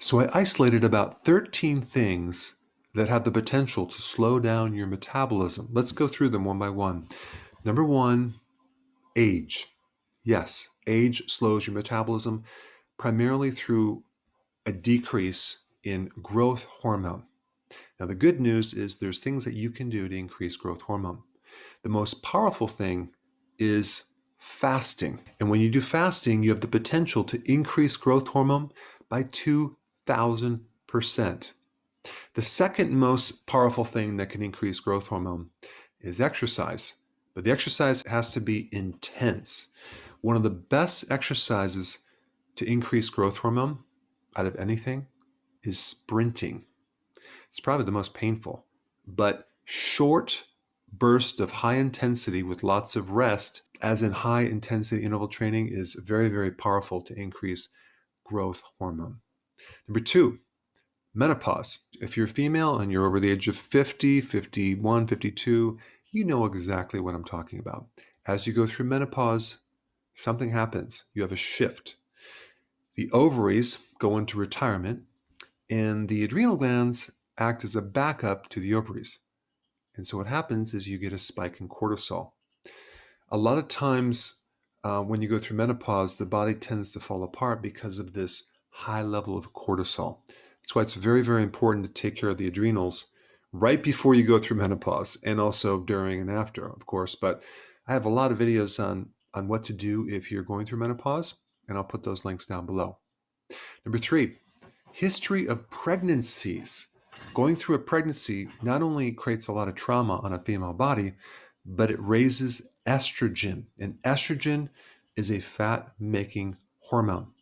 So I isolated about 13 things that have the potential to slow down your metabolism. Let's go through them one by one. Number one, age. Yes, age slows your metabolism primarily through a decrease in growth hormone. Now, the good news is there's things that you can do to increase growth hormone. The most powerful thing is fasting. And when you do fasting, you have the potential to increase growth hormone by 2,000%. The second most powerful thing that can increase growth hormone is exercise. But the exercise has to be intense. One of the best exercises to increase growth hormone out of anything is sprinting. It's probably the most painful, but short burst of high intensity with lots of rest, as in high intensity interval training, is very, very powerful to increase growth hormone. Number two, menopause. If you're female and you're over the age of 50, 51, 52, you know exactly what I'm talking about. As you go through menopause, something happens. You have a shift. The ovaries go into retirement, and the adrenal glands act as a backup to the ovaries. And so what happens is you get a spike in cortisol. A lot of times when you go through menopause, the body tends to fall apart because of this high level of cortisol. That's why it's very, very important to take care of the adrenals right before you go through menopause, and also during and after, of course. But I have a lot of videos on what to do if you're going through menopause, and I'll put those links down below. Number three, history of pregnancies. Going through a pregnancy not only creates a lot of trauma on a female body, but it raises estrogen. And estrogen is a fat-making hormone.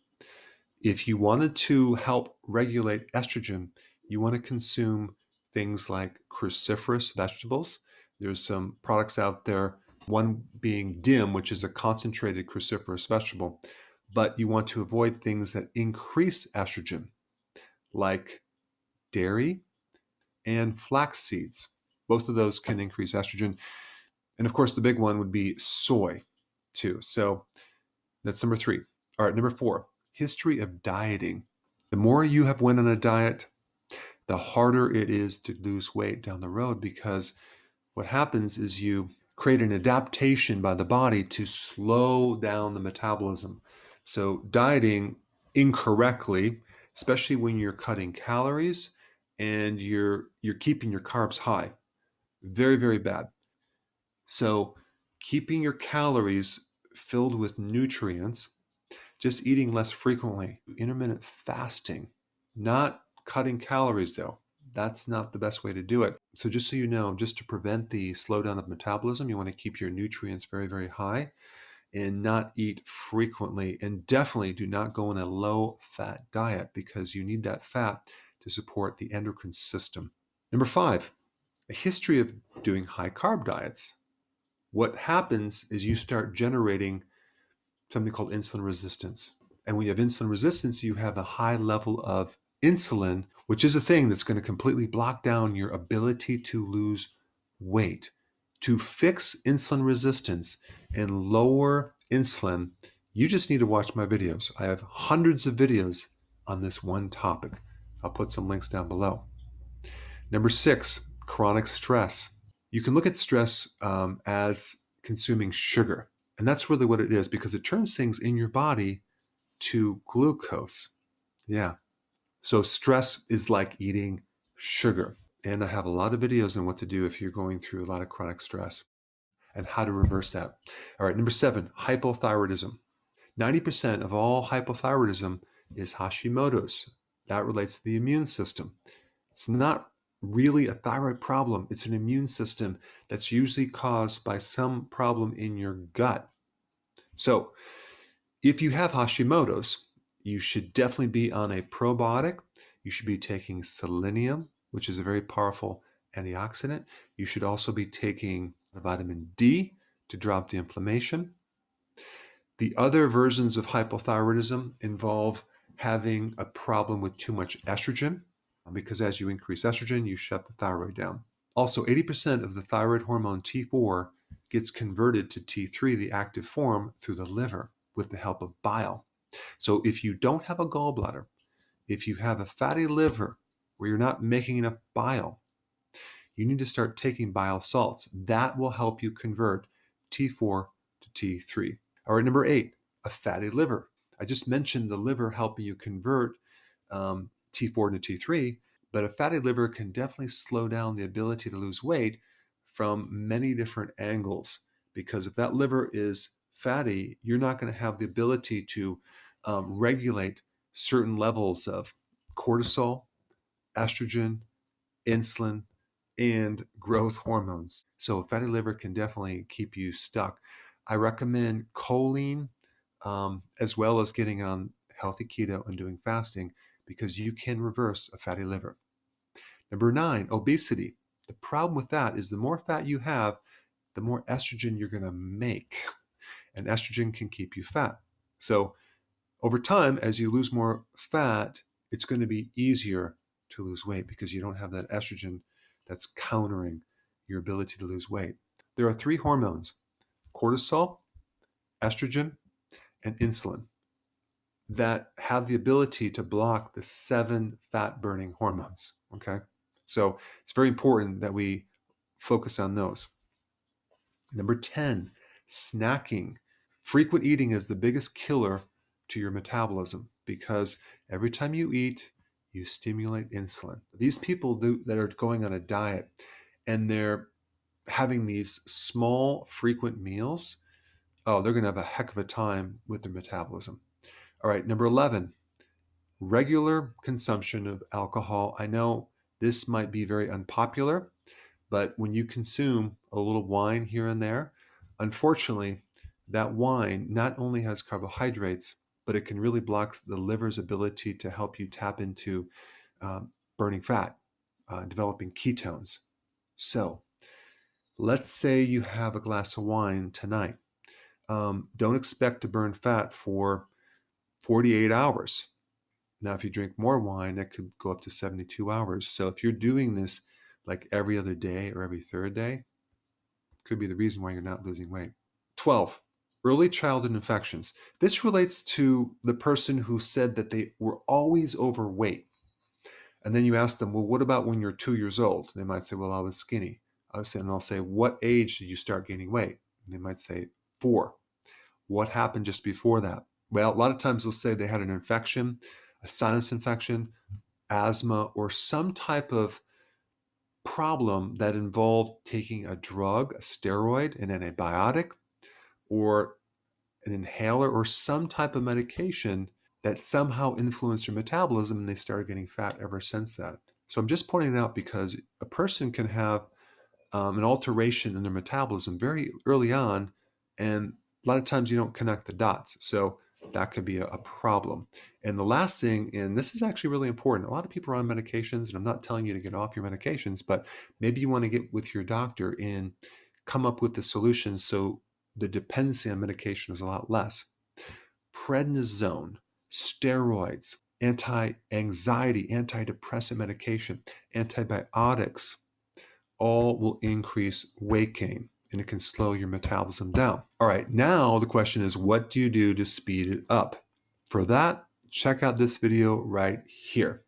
If you wanted to help regulate estrogen, you want to consume things like cruciferous vegetables. There's some products out there, one being DIM, which is a concentrated cruciferous vegetable, but you want to avoid things that increase estrogen, like dairy and flax seeds. Both of those can increase estrogen. And of course, the big one would be soy, too. So that's number three. All right, number four, history of dieting. The more you have went on a diet, the harder it is to lose weight down the road, because what happens is you create an adaptation by the body to slow down the metabolism. So dieting incorrectly, especially when you're cutting calories and you're keeping your carbs high, very, very bad. So keeping your calories filled with nutrients, just eating less frequently, intermittent fasting, not cutting calories though. That's not the best way to do it. So just so you know, just to prevent the slowdown of metabolism, you want to keep your nutrients very, very high and not eat frequently. And definitely do not go on a low fat diet, because you need that fat to support the endocrine system. Number five, a history of doing high carb diets. What happens is you start generating something called insulin resistance. And when you have insulin resistance, you have a high level of insulin, which is a thing that's going to completely block down your ability to lose weight. To fix insulin resistance and lower insulin, you just need to watch my videos. I have hundreds of videos on this one topic. I'll put some links down below. Number six, chronic stress. You can look at stress as consuming sugar. And that's really what it is, because it turns things in your body to glucose. Yeah. So stress is like eating sugar. And I have a lot of videos on what to do if you're going through a lot of chronic stress and how to reverse that. All right, number seven, hypothyroidism. 90% of all hypothyroidism is Hashimoto's. That relates to the immune system. It's not really a thyroid problem. It's an immune system that's usually caused by some problem in your gut. So if you have Hashimoto's, you should definitely be on a probiotic. You should be taking selenium, which is a very powerful antioxidant. You should also be taking vitamin D to drop the inflammation. The other versions of hypothyroidism involve having a problem with too much estrogen, because as you increase estrogen, you shut the thyroid down. Also, 80% of the thyroid hormone T4 gets converted to T3, the active form, through the liver with the help of bile. So if you don't have a gallbladder, if you have a fatty liver where you're not making enough bile, you need to start taking bile salts. That will help you convert T4 to T3. All right, number 8, a fatty liver. I just mentioned the liver helping you convert T4 to T3, but a fatty liver can definitely slow down the ability to lose weight from many different angles. Because if that liver is fatty, you're not going to have the ability to regulate certain levels of cortisol, estrogen, insulin, and growth hormones. So a fatty liver can definitely keep you stuck. I recommend choline as well as getting on healthy keto and doing fasting because you can reverse a fatty liver. Number 9, obesity. The problem with that is the more fat you have, the more estrogen you're going to make. And estrogen can keep you fat. So over time, as you lose more fat, it's going to be easier to lose weight because you don't have that estrogen that's countering your ability to lose weight. There are 3 hormones: cortisol, estrogen, and insulin, that have the ability to block the 7 fat burning hormones. Okay. So it's very important that we focus on those. Number 10, snacking. Frequent eating is the biggest killer to your metabolism because every time you eat, you stimulate insulin. These people that are going on a diet and they're having these small, frequent meals, oh, they're going to have a heck of a time with their metabolism. All right, number 11, regular consumption of alcohol. I know this might be very unpopular, but when you consume a little wine here and there, unfortunately, that wine not only has carbohydrates, but it can really block the liver's ability to help you tap into burning fat, developing ketones. So let's say you have a glass of wine tonight. Don't expect to burn fat for 48 hours. Now, if you drink more wine, that could go up to 72 hours. So if you're doing this like every other day or every third day, could be the reason why you're not losing weight. 12, early childhood infections. This relates to the person who said that they were always overweight. And then you ask them, well, what about when you're 2 years old? They might say, well, I was skinny. I'll say, what age did you start gaining weight? And they might say, 4. What happened just before that? Well, a lot of times they'll say they had an infection, a sinus infection, asthma, or some type of problem that involved taking a drug, a steroid, an antibiotic, or an inhaler, or some type of medication that somehow influenced your metabolism, and they started getting fat ever since that. So I'm just pointing it out because a person can have an alteration in their metabolism very early on, and a lot of times you don't connect the dots. So that could be a problem. And the last thing, and this is actually really important, a lot of people are on medications, and I'm not telling you to get off your medications, but maybe you want to get with your doctor and come up with the solution so the dependency on medication is a lot less. Prednisone, steroids, anti-anxiety, antidepressant medication, antibiotics, all will increase weight gain, and it can slow your metabolism down. All right, now the question is, what do you do to speed it up? For that, check out this video right here.